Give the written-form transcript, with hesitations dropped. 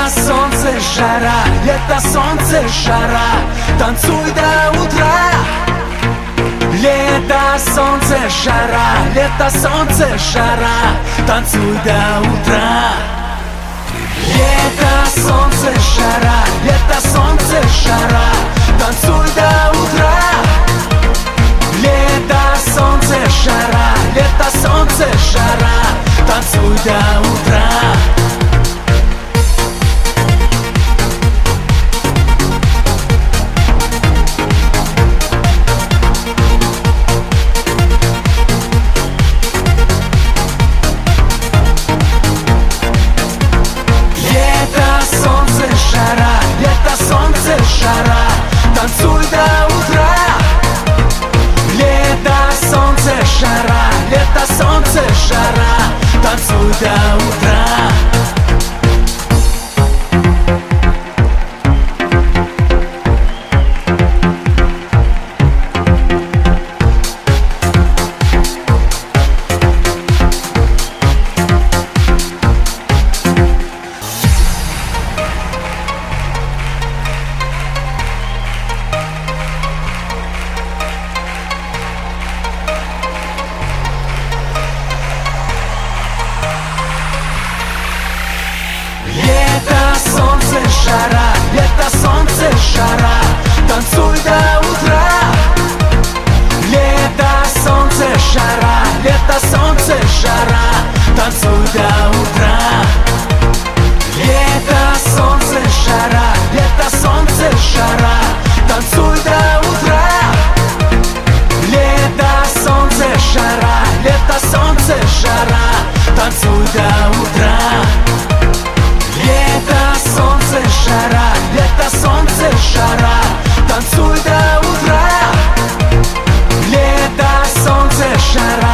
Лето, солнце, жара, лето, солнце, жара, танцуй до утра. Лето, солнце, жара, лето, солнце, жара, танцуй до утра. Лето, солнце, жара, лето, солнце, жара, танцуй до утра. Лето, солнце, жара, лето, солнце, жара, танцуй до утра. Жара, танцуй до утра. Лето, солнце, жара, лето, солнце, жара, танцуй до утра. Жара, лето, солнце, жара, танцуй до утра. Лето, солнце, жара, лето, солнце, жара, танцуй до утра. Лето, солнце, жара, лето, солнце, жара, танцуй до утра. Лето, солнце, жара, лето, солнце, жара, танцуй до утра. Лето, солнце, жара, лето, солнце, жара, танцуй до утра. Лето, солнце, жара,